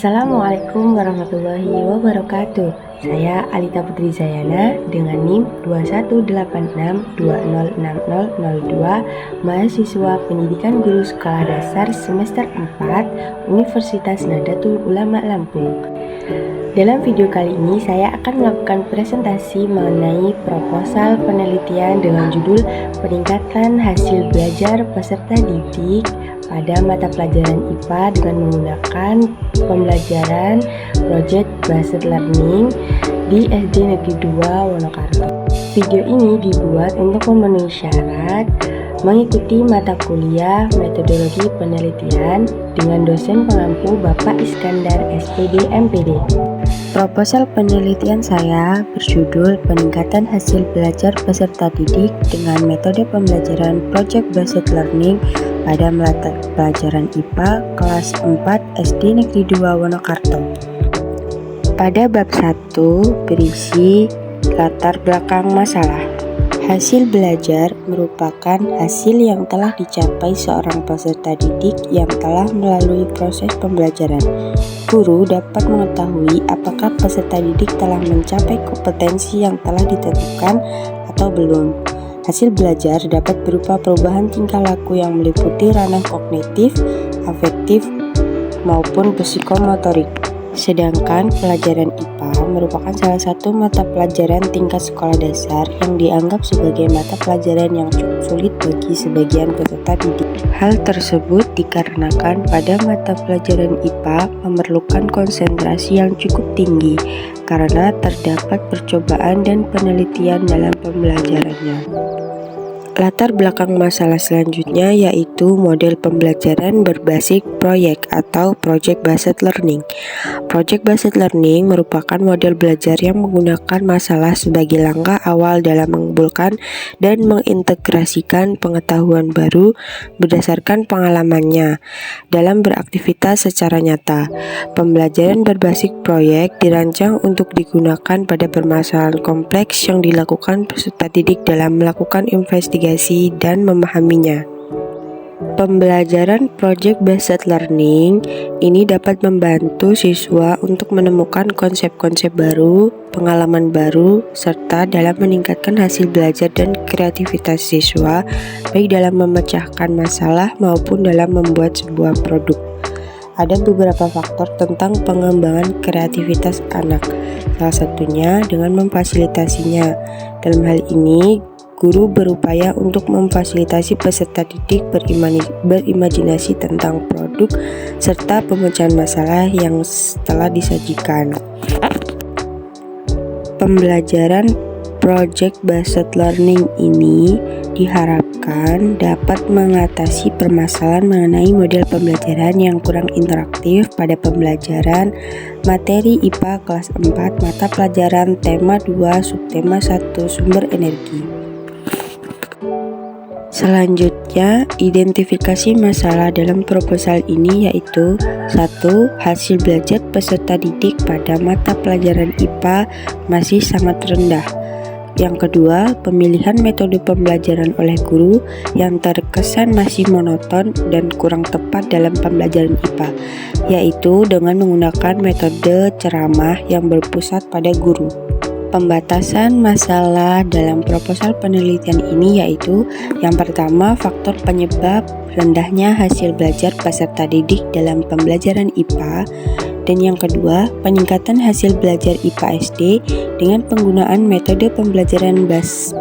Assalamualaikum warahmatullahi wabarakatuh. Saya Alita Putri Zayana dengan NIM 2186206002, mahasiswa Pendidikan Guru Sekolah Dasar semester 4 Universitas Nahdlatul Ulama Lampung. Dalam video kali ini saya akan melakukan presentasi mengenai proposal penelitian dengan judul Peningkatan Hasil Belajar Peserta Didik pada mata pelajaran IPA dengan menggunakan pembelajaran Project Based Learning di SD Negeri 2 Wonokarto. Video ini dibuat untuk memenuhi syarat mengikuti mata kuliah metodologi penelitian dengan dosen pengampu Bapak Iskandar SPD MPD. Proposal penelitian saya berjudul Peningkatan Hasil Belajar Peserta Didik dengan metode pembelajaran Project Based Learning pada mata pelajaran IPA kelas 4 SD Negeri 2 Wonokarto. Pada bab 1 berisi latar belakang masalah. Hasil belajar merupakan hasil yang telah dicapai seorang peserta didik yang telah melalui proses pembelajaran. Guru dapat mengetahui apakah peserta didik telah mencapai kompetensi yang telah ditentukan atau belum. Hasil belajar dapat berupa perubahan tingkah laku yang meliputi ranah kognitif, afektif, maupun psikomotorik. Sedangkan pelajaran IPA merupakan salah satu mata pelajaran tingkat sekolah dasar yang dianggap sebagai mata pelajaran yang cukup sulit bagi sebagian peserta didik. Hal tersebut dikarenakan pada mata pelajaran IPA memerlukan konsentrasi yang cukup tinggi karena terdapat percobaan dan penelitian dalam pembelajarannya. Latar belakang masalah selanjutnya yaitu model pembelajaran berbasis proyek atau Project Based Learning. Project Based Learning merupakan model belajar yang menggunakan masalah sebagai langkah awal dalam mengumpulkan dan mengintegrasikan pengetahuan baru berdasarkan pengalamannya dalam beraktivitas secara nyata. Pembelajaran berbasis proyek dirancang untuk digunakan pada permasalahan kompleks yang dilakukan peserta didik dalam melakukan investigasi dan memahaminya. Pembelajaran Project Based Learning ini dapat membantu siswa untuk menemukan konsep-konsep baru, pengalaman baru, serta dalam meningkatkan hasil belajar dan kreativitas siswa, baik dalam memecahkan masalah maupun dalam membuat sebuah produk. Ada beberapa faktor tentang pengembangan kreativitas anak, salah satunya dengan memfasilitasinya. Dalam hal ini, guru berupaya untuk memfasilitasi peserta didik berimajinasi tentang produk serta pemecahan masalah yang telah disajikan. Pembelajaran Project Based Learning ini diharapkan dapat mengatasi permasalahan mengenai model pembelajaran yang kurang interaktif pada pembelajaran materi IPA kelas 4 mata pelajaran tema 2 subtema 1 sumber energi. Selanjutnya, identifikasi masalah dalam proposal ini yaitu 1. Hasil belajar peserta didik pada mata pelajaran IPA masih sangat rendah. Yang kedua, pemilihan metode pembelajaran oleh guru yang terkesan masih monoton dan kurang tepat dalam pembelajaran IPA, yaitu dengan menggunakan metode ceramah yang berpusat pada guru. Pembatasan masalah dalam proposal penelitian ini yaitu yang pertama, faktor penyebab rendahnya hasil belajar peserta didik dalam pembelajaran IPA, dan yang kedua, peningkatan hasil belajar IPA SD dengan penggunaan metode pembelajaran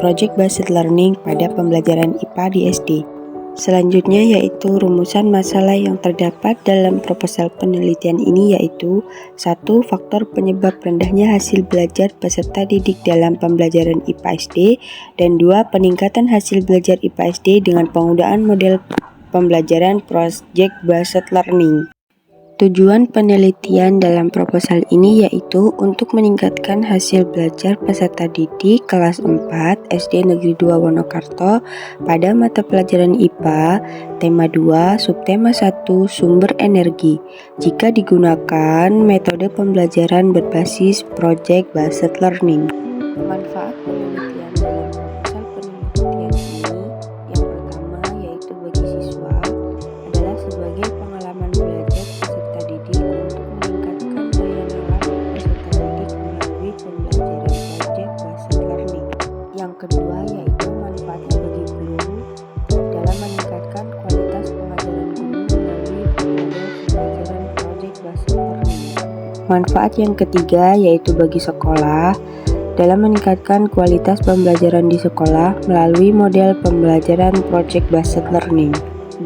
Project Based Learning pada pembelajaran IPA di SD. Selanjutnya yaitu rumusan masalah yang terdapat dalam proposal penelitian ini yaitu 1. Faktor penyebab rendahnya hasil belajar peserta didik dalam pembelajaran IPA SD, dan 2. Peningkatan hasil belajar IPA SD dengan penggunaan model pembelajaran Project Based Learning. Tujuan penelitian dalam proposal ini yaitu untuk meningkatkan hasil belajar peserta didik kelas 4 SD Negeri 2 Wonokarto pada mata pelajaran IPA tema 2 subtema 1 sumber energi jika digunakan metode pembelajaran berbasis Project Based Learning. Manfaat penelitian dalam proposal penelitian ini yang pertama yaitu bagi siswa adalah sebagai pengalaman belajar peserta didik untuk meningkatkan Manfaat yang ketiga yaitu bagi sekolah dalam meningkatkan kualitas pembelajaran di sekolah melalui model pembelajaran project based learning.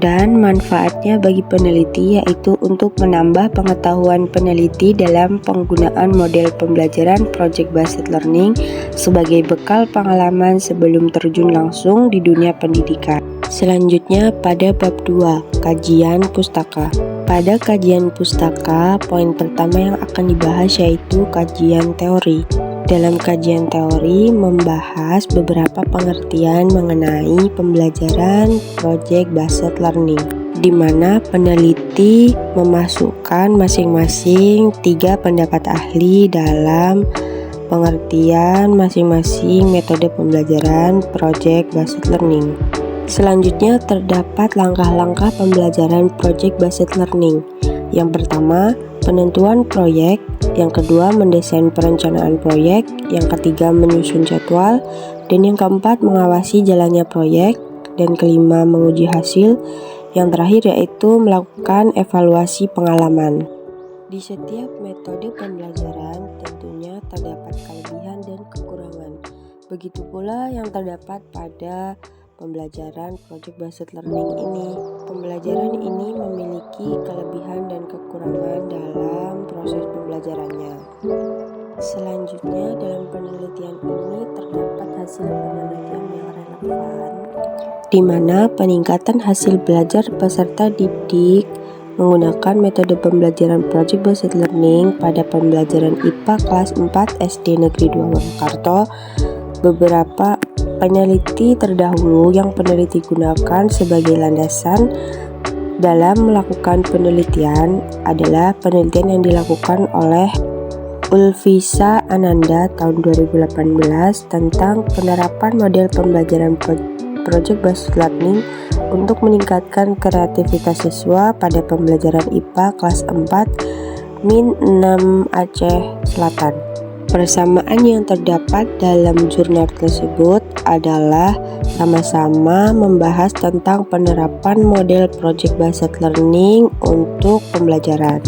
Dan manfaatnya bagi peneliti yaitu untuk menambah pengetahuan peneliti dalam penggunaan model pembelajaran project based learning sebagai bekal pengalaman sebelum terjun langsung di dunia pendidikan. Selanjutnya pada bab 2, kajian pustaka. Pada kajian pustaka, poin pertama yang akan dibahas yaitu kajian teori. Dalam kajian teori membahas beberapa pengertian mengenai pembelajaran project based learning, di mana peneliti memasukkan masing-masing 3 pendapat ahli dalam pengertian masing-masing metode pembelajaran project based learning. Selanjutnya terdapat langkah-langkah pembelajaran project based learning. Yang pertama, penentuan proyek. Yang kedua, mendesain perencanaan proyek. Yang ketiga, menyusun jadwal. Dan yang keempat, mengawasi jalannya proyek. Dan kelima, menguji hasil. Yang terakhir yaitu melakukan evaluasi pengalaman. Di setiap metode pembelajaran tentunya terdapat kelebihan dan kekurangan. Begitu pula yang terdapat pada pembelajaran project based learning ini. Pembelajaran ini memiliki kelebihan dan kekurangan dalam proses pembelajarannya. Selanjutnya dalam penelitian ini terdapat hasil penelitian yang relevan, di mana peningkatan hasil belajar peserta didik menggunakan metode pembelajaran project based learning pada pembelajaran IPA kelas 4 SD Negeri 2 Wonokarto. Beberapa peneliti terdahulu yang peneliti gunakan sebagai landasan dalam melakukan penelitian adalah penelitian yang dilakukan oleh Ulfisa Ananda tahun 2018 tentang penerapan model pembelajaran project based learning untuk meningkatkan kreativitas siswa pada pembelajaran IPA kelas 4 Min 6 Aceh Selatan. Persamaan yang terdapat dalam jurnal tersebut adalah sama-sama membahas tentang penerapan model project based learning untuk pembelajaran.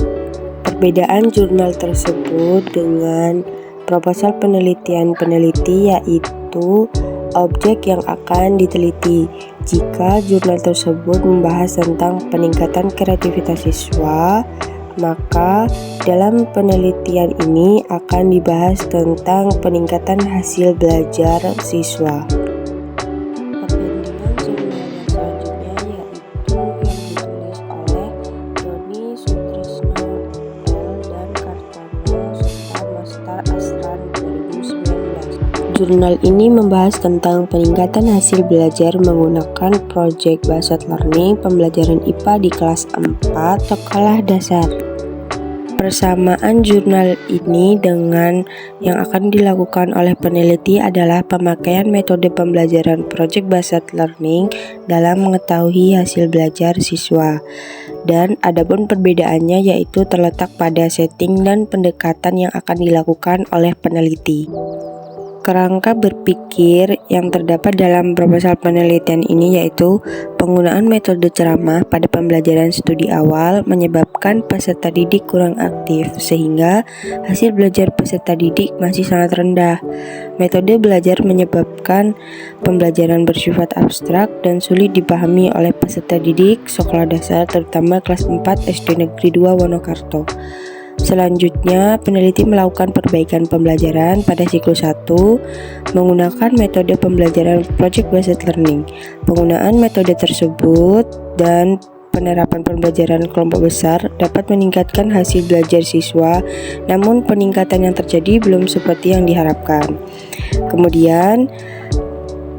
Perbedaan jurnal tersebut dengan proposal penelitian peneliti yaitu objek yang akan diteliti. Jika jurnal tersebut membahas tentang peningkatan kreativitas siswa, maka dalam penelitian ini akan dibahas tentang peningkatan hasil belajar siswa. Perbandingan jurnal yang selanjutnya yaitu yang ditulis oleh Doni Sutrisno L. dan Kartono serta Master Asran 2019. Jurnal ini membahas tentang peningkatan hasil belajar menggunakan project based learning pembelajaran IPA di kelas 4 sekolah dasar. Persamaan jurnal ini dengan yang akan dilakukan oleh peneliti adalah pemakaian metode pembelajaran project based learning dalam mengetahui hasil belajar siswa. Dan adapun perbedaannya yaitu terletak pada setting dan pendekatan yang akan dilakukan oleh peneliti. Kerangka berpikir yang terdapat dalam proposal penelitian ini yaitu penggunaan metode ceramah pada pembelajaran studi awal menyebabkan peserta didik kurang aktif sehingga hasil belajar peserta didik masih sangat rendah. Metode belajar menyebabkan pembelajaran bersifat abstrak dan sulit dipahami oleh peserta didik sekolah dasar terutama kelas 4 SD Negeri 2 Wonokarto. Selanjutnya, peneliti melakukan perbaikan pembelajaran pada siklus 1 menggunakan metode pembelajaran project based learning. Penggunaan metode tersebut dan penerapan pembelajaran kelompok besar dapat meningkatkan hasil belajar siswa, namun peningkatan yang terjadi belum seperti yang diharapkan. Kemudian,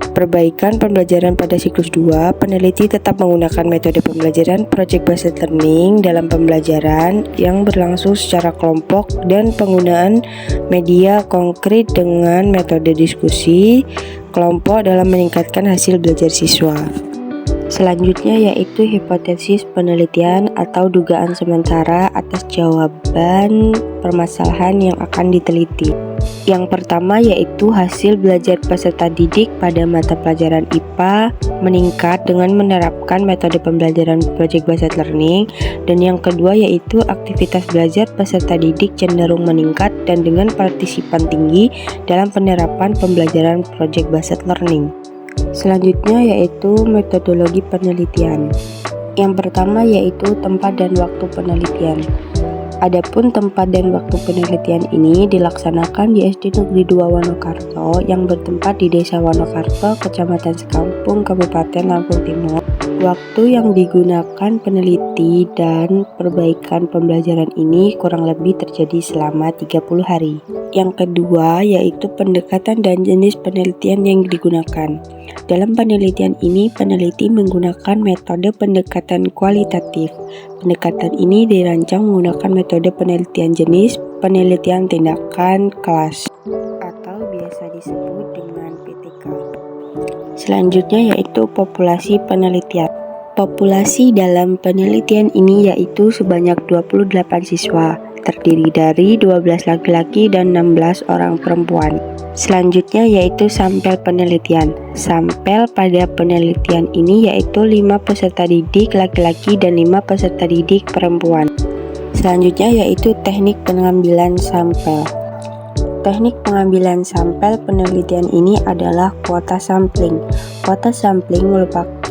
perbaikan pembelajaran pada siklus 2, peneliti tetap menggunakan metode pembelajaran project based learning dalam pembelajaran yang berlangsung secara kelompok dan penggunaan media konkret dengan metode diskusi kelompok dalam meningkatkan hasil belajar siswa. Selanjutnya yaitu hipotesis penelitian atau dugaan sementara atas jawaban permasalahan yang akan diteliti. Yang pertama yaitu hasil belajar peserta didik pada mata pelajaran IPA meningkat dengan menerapkan metode pembelajaran project based learning, dan yang kedua yaitu aktivitas belajar peserta didik cenderung meningkat dan dengan partisipan tinggi dalam penerapan pembelajaran project based learning. Selanjutnya yaitu metodologi penelitian. Yang pertama yaitu tempat dan waktu penelitian. Adapun tempat dan waktu penelitian ini dilaksanakan di SD Negeri 2 Wonokarto yang bertempat di Desa Wonokarto, Kecamatan Sekampung, Kabupaten Lampung Timur. Waktu yang digunakan peneliti dan perbaikan pembelajaran ini kurang lebih terjadi selama 30 hari. Yang kedua yaitu pendekatan dan jenis penelitian yang digunakan. Dalam penelitian ini, peneliti menggunakan metode pendekatan kualitatif. Pendekatan ini dirancang menggunakan metode penelitian jenis, penelitian tindakan kelas, atau biasa disebut dengan PTK. Selanjutnya yaitu populasi penelitian. Populasi dalam penelitian ini yaitu sebanyak 28 siswa, terdiri dari 12 laki-laki dan 16 orang perempuan. Selanjutnya yaitu sampel penelitian. Sampel pada penelitian ini yaitu 5 peserta didik laki-laki dan 5 peserta didik perempuan. Selanjutnya yaitu teknik pengambilan sampel. Teknik pengambilan sampel penelitian ini adalah kuota sampling. Kuota sampling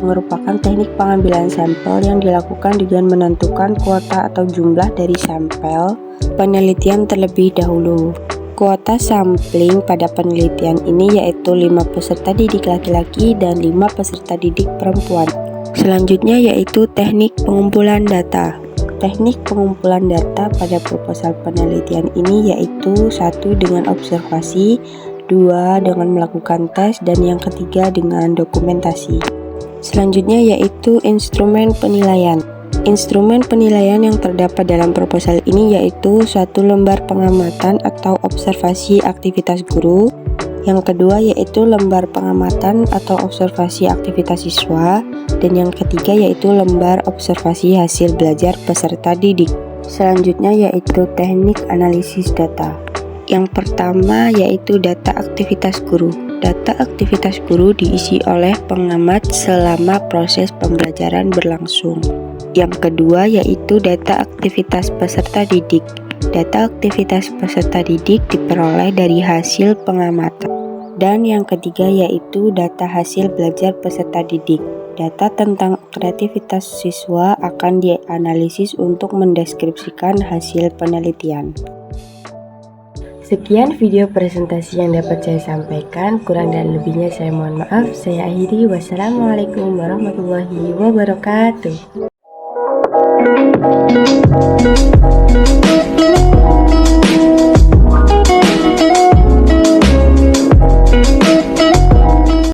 merupakan teknik pengambilan sampel yang dilakukan dengan menentukan kuota atau jumlah dari sampel penelitian terlebih dahulu. Kuota sampling pada penelitian ini yaitu 5 peserta didik laki-laki dan 5 peserta didik perempuan. Selanjutnya yaitu teknik pengumpulan data. Teknik pengumpulan data pada proposal penelitian ini yaitu 1 dengan observasi, 2 dengan melakukan tes, dan yang ketiga dengan dokumentasi. Selanjutnya yaitu instrumen penilaian. Instrumen penilaian yang terdapat dalam proposal ini yaitu 1 lembar pengamatan atau observasi aktivitas guru, yang kedua yaitu lembar pengamatan atau observasi aktivitas siswa, dan yang ketiga yaitu lembar observasi hasil belajar peserta didik. Selanjutnya yaitu teknik analisis data. Yang pertama yaitu data aktivitas guru. Data aktivitas guru diisi oleh pengamat selama proses pembelajaran berlangsung. Yang kedua yaitu data aktivitas peserta didik. Data aktivitas peserta didik diperoleh dari hasil pengamatan. Dan yang ketiga yaitu data hasil belajar peserta didik. Data tentang kreativitas siswa akan dianalisis untuk mendeskripsikan hasil penelitian. Sekian video presentasi yang dapat saya sampaikan. Kurang dan lebihnya saya mohon maaf. Saya akhiri. Wassalamualaikum warahmatullahi wabarakatuh.